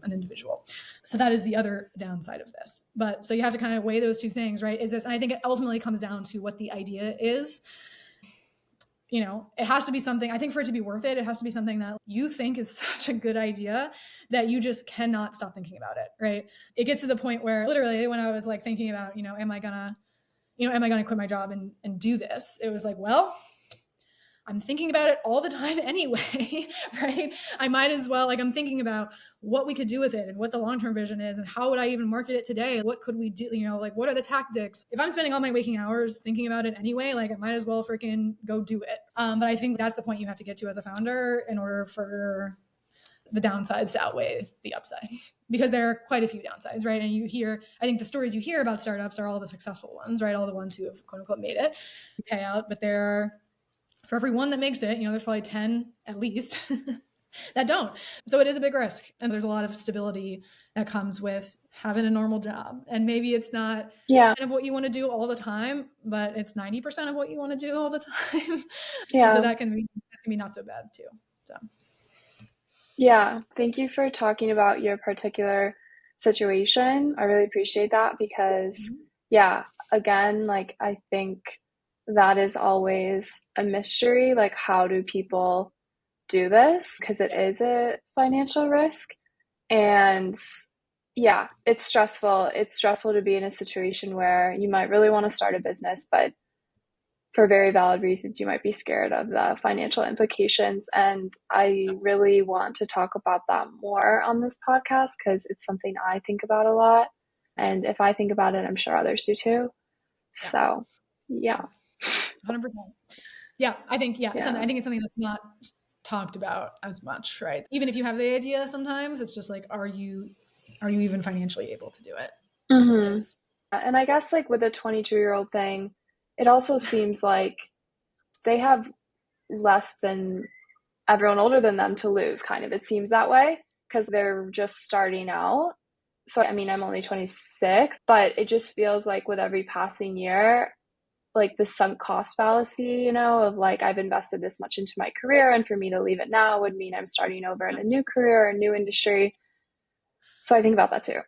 an individual. So that is the other downside of this. But so you have to kind of weigh those two things, right? Is this? And I think it ultimately comes down to what the idea is. It has to be something, I think for it to be worth it has to be something that you think is such a good idea that you just cannot stop thinking about it, right? It gets to the point where literally when I was like thinking about, am I gonna quit my job and do this? It was like, well, I'm thinking about it all the time anyway, right? I might as well, like, I'm thinking about what we could do with it and what the long term vision is and how would I even market it today? What could we do? Like, what are the tactics? If I'm spending all my waking hours thinking about it anyway, like, I might as well freaking go do it. But I think that's the point you have to get to as a founder in order for the downsides to outweigh the upsides, because there are quite a few downsides, right? And I think the stories you hear about startups are all the successful ones, right? All the ones who have quote unquote made it, pay out, but for every one that makes it, there's probably 10 at least that don't. So it is a big risk. And there's a lot of stability that comes with having a normal job. And maybe it's not Yeah. kind of what you want to do all the time, but it's 90% of what you want to do all the time. And so Yeah. that can be not so bad too. So Yeah. Thank you for talking about your particular situation. I really appreciate that because, yeah, again, like I think that is always a mystery. Like, how do people do this? Because it is a financial risk. And yeah, it's stressful. It's stressful to be in a situation where you might really want to start a business, but for very valid reasons, you might be scared of the financial implications. And I really want to talk about that more on this podcast because it's something I think about a lot. Yeah. And if I think about it, I'm sure others do too. Yeah. So, yeah. Yeah. 100%. Yeah. I think, yeah, Yeah. I think it's something that's not talked about as much, right? Even if you have the idea, sometimes it's just like, are you even financially able to do it? Mm-hmm. Because And I guess like with the 22-year-old thing, it also seems like they have less than everyone older than them to lose, kind of. It seems that way because they're just starting out. So, I mean, I'm only 26, but it just feels like with every passing year, like the sunk cost fallacy, of like I've invested this much into my career, and for me to leave it now would mean I'm starting over in a new career, a new industry. So I think about that too.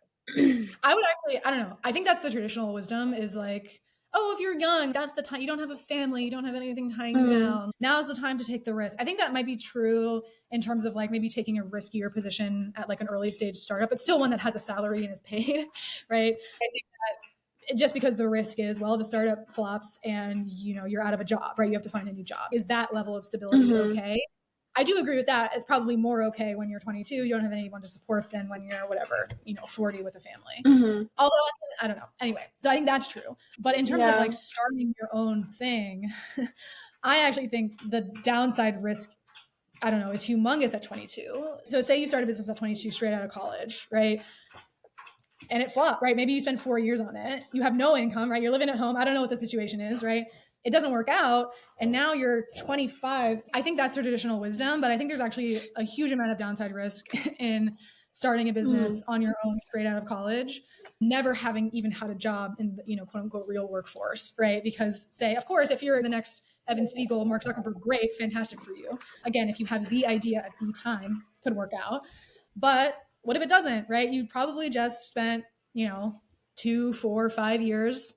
I would actually, I don't know. I think that's the traditional wisdom is like, oh, if you're young, that's the time. You don't have a family, you don't have anything tying you Mm, down. Now's the time to take the risk. I think that might be true in terms of like maybe taking a riskier position at like an early stage startup, but still one that has a salary and is paid, right? I think that just because the risk is, well, the startup flops and you're out of a job, right? You have to find a new job. Is that level of stability mm-hmm, okay? I do agree with that. It's probably more okay when you're 22, you don't have anyone to support than when you're whatever, 40 with a family. mm-hmm. Although I don't know. Anyway, so I think that's true. But in terms of Yeah. like starting your own thing, I actually think the downside risk, I don't know, is humongous at 22. So say you start a business at 22 straight out of college, right? And it flopped, right? Maybe you spend 4 years on it. You have no income, right? You're living at home. I don't know what the situation is, right? It doesn't work out. And now you're 25. I think that's traditional wisdom, but I think there's actually a huge amount of downside risk in starting a business Mm, on your own straight out of college, never having even had a job in the, quote unquote real workforce, right? Because say, of course, if you're the next Evan Spiegel, Mark Zuckerberg, great, fantastic for you. Again, if you have the idea at the time, could work out. But what if it doesn't, right? You probably just spent, 2, 4, 5 years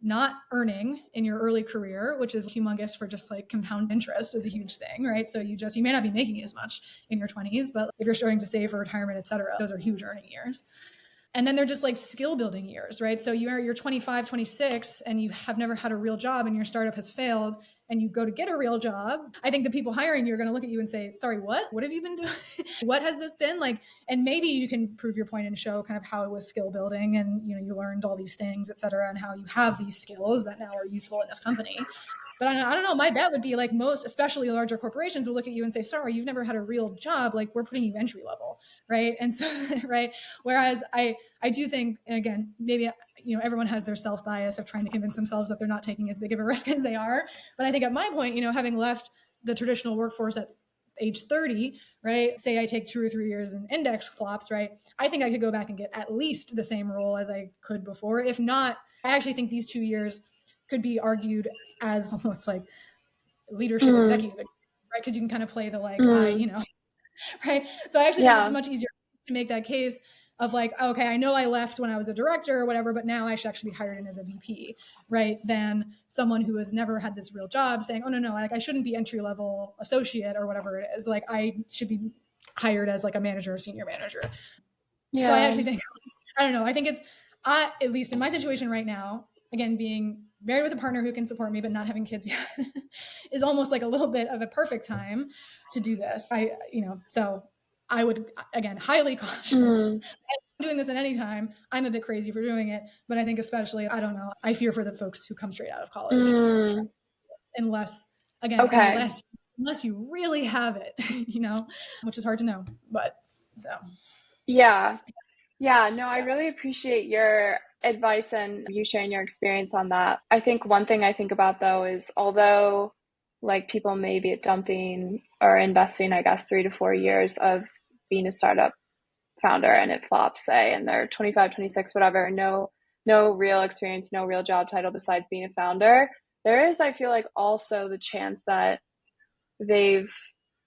not earning in your early career, which is humongous for just like compound interest is a huge thing, right? So you may not be making as much in your 20s, but if you're starting to save for retirement, et cetera, those are huge earning years. And then they're just like skill building years, right? So you're 25, 26, and you have never had a real job and your startup has failed and you go to get a real job. I think the people hiring you are going to look at you and say, sorry, what have you been doing? What has this been like? And maybe you can prove your point and show kind of how it was skill building and, you learned all these things, et cetera, and how you have these skills that now are useful in this company. But I don't know. My bet would be like most, especially larger corporations, will look at you and say, "Sorry, you've never had a real job. Like we're putting you entry level, right?" And so, right. Whereas I do think, and again, maybe everyone has their self bias of trying to convince themselves that they're not taking as big of a risk as they are. But I think at my point, having left the traditional workforce at age 30, right? Say I take 2 or 3 years and Indyx flops, right? I think I could go back and get at least the same role as I could before. If not, I actually think these 2 years could be argued as almost like leadership mm, executive, right? Because you can kind of play the like, mm. right? So I actually think it's Yeah. much easier to make that case of like, okay, I know I left when I was a director or whatever, but now I should actually be hired in as a VP, right? Than someone who has never had this real job saying, oh no, like I shouldn't be entry level associate or whatever it is. Like I should be hired as like a manager or senior manager. So I Yeah. actually think, I don't know, I think at least in my situation right now, again, being married with a partner who can support me, but not having kids yet is almost like a little bit of a perfect time to do this. So I would, again, highly caution. Mm, I'm doing this at any time. I'm a bit crazy for doing it, but I think especially, I don't know, I fear for the folks who come straight out of college mm. unless, again, Okay. unless you really have it, which is hard to know, but so. Yeah. Yeah. No, I Yeah. really appreciate your advice and you sharing your experience on that. I think one thing I think about though is although like people may be dumping or investing, I guess, 3 to 4 years of being a startup founder Yeah. and it flops, say, and they're 25, 26, whatever, no real experience, no real job title besides being a founder. There is, I feel like, also the chance that they've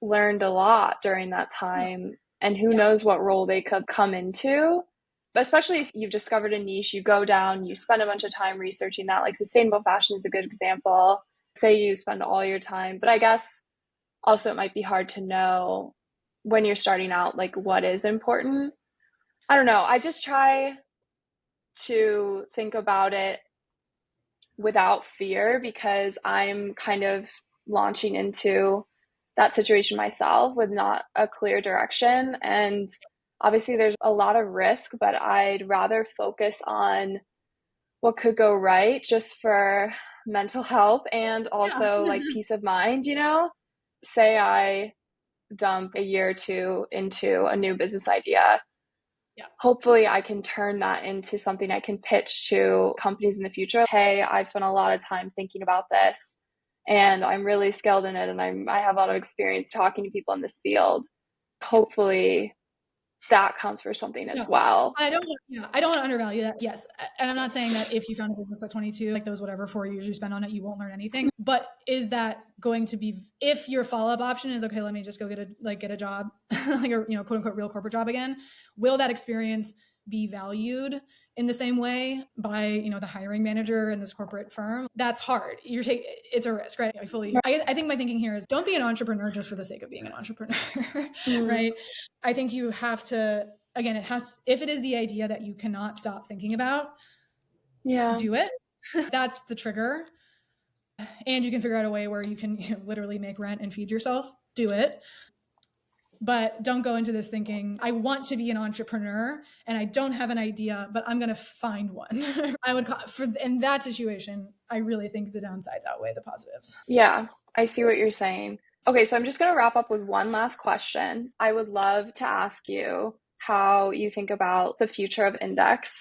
learned a lot during that time and who Yeah. knows what role they could come into. But especially if you've discovered a niche, you go down, you spend a bunch of time researching that. Like sustainable fashion is a good example. Say you spend all your time, but I guess also it might be hard to know when you're starting out, like what is important. I don't know. I just try to think about it without fear because I'm kind of launching into that situation myself with not a clear direction. And Obviously, there's a lot of risk, but I'd rather focus on what could go right just for mental health and also Yeah. like peace of mind, you know? Say I dump a year or two into a new business idea. Yeah. Hopefully, I can turn that into something I can pitch to companies in the future. Hey, I've spent a lot of time thinking about this and I'm really skilled in it and I have a lot of experience talking to people in this field. Yeah. Hopefully, that counts for something as No, well. I don't. I don't want to undervalue that. Yes, and I'm not saying that if you found a business at 22, like those whatever 4 years you spend on it, you won't learn anything. But is that going to be if your follow up option is okay? Let me just go get a job, like a quote unquote real corporate job again. Will that experience be valued in the same way by the hiring manager in this corporate firm? That's hard. It's a risk, right? I think my thinking here is don't be an entrepreneur just for the sake of being an entrepreneur, right? I think you have to, again, if it is the idea that you cannot stop thinking about, do it. That's the trigger. And you can figure out a way where you can literally make rent and feed yourself. Do it. But don't go into this thinking, I want to be an entrepreneur and I don't have an idea, but I'm going to find one. In that situation, I really think the downsides outweigh the positives. Yeah, I see what you're saying. Okay, so I'm just going to wrap up with one last question. I would love to ask you how you think about the future of Indyx.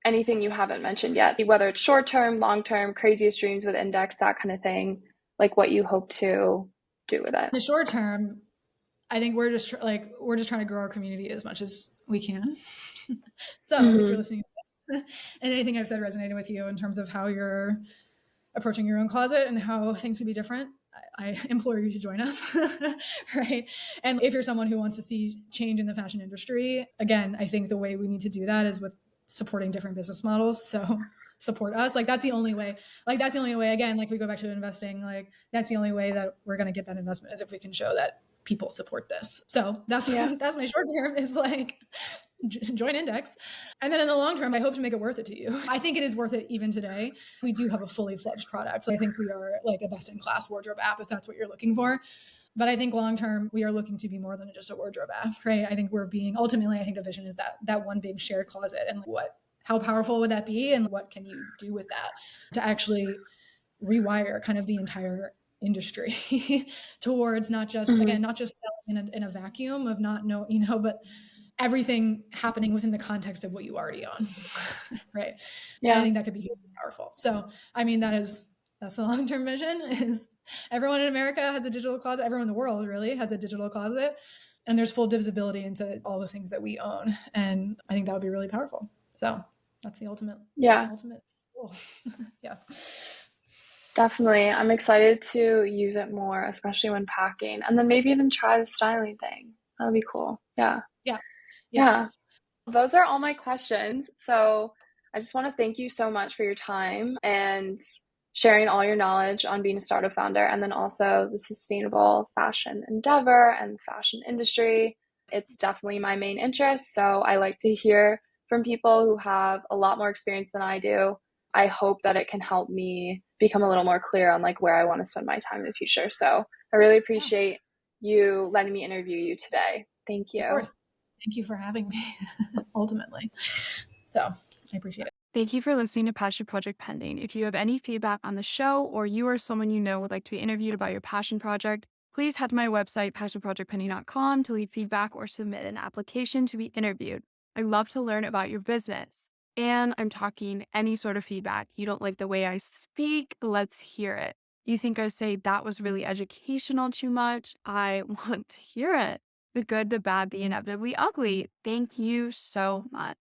Anything you haven't mentioned yet, whether it's short term, long term, craziest dreams with Indyx, that kind of thing, like what you hope to do with it. In the short term, I think we're just trying to grow our community as much as we can. So if you're listening to this, and anything I've said resonated with you in terms of how you're approaching your own closet and how things can be different, I implore you to join us, right? And if you're someone who wants to see change in the fashion industry, again, I think the way we need to do that is with supporting different business models. So support us. Like that's the only way. Again, like we go back to investing. Like that's the only way that we're going to get that investment is if we can show that people support this. So that's my short term is like join Indyx. And then in the long term, I hope to make it worth it to you. I think it is worth it even today. We do have a fully fledged product. So I think we are like a best in class wardrobe app if that's what you're looking for. But I think long term, we are looking to be more than just a wardrobe app, right? I think ultimately, I think the vision is that one big shared closet and how powerful would that be? And what can you do with that to actually rewire kind of the entire industry towards not just selling in a vacuum of but everything happening within the context of what you already own. Right. Yeah. And I think that could be hugely powerful. So, I mean, that's the long-term vision is everyone in America has a digital closet. Everyone in the world really has a digital closet, and there's full visibility into all the things that we own. And I think that would be really powerful. So that's the ultimate goal. Yeah. Definitely. I'm excited to use it more, especially when packing, and then maybe even try the styling thing. That'd be cool. Yeah. Those are all my questions. So I just want to thank you so much for your time and sharing all your knowledge on being a startup founder and then also the sustainable fashion endeavor and fashion industry. It's definitely my main interest. So I like to hear from people who have a lot more experience than I do. I hope that it can help me become a little more clear on like where I want to spend my time in the future. So I really appreciate you letting me interview you today. Thank you. Of course. Thank you for having me, ultimately. So I appreciate it. Thank you for listening to Passion Project Pending. If you have any feedback on the show or you or someone you know would like to be interviewed about your passion project, please head to my website, passionprojectpending.com, to leave feedback or submit an application to be interviewed. I'd love to learn about your business. And I'm talking any sort of feedback. You don't like the way I speak? Let's hear it. You think I say that was really educational too much? I want to hear it. The good, the bad, the inevitably ugly. Thank you so much.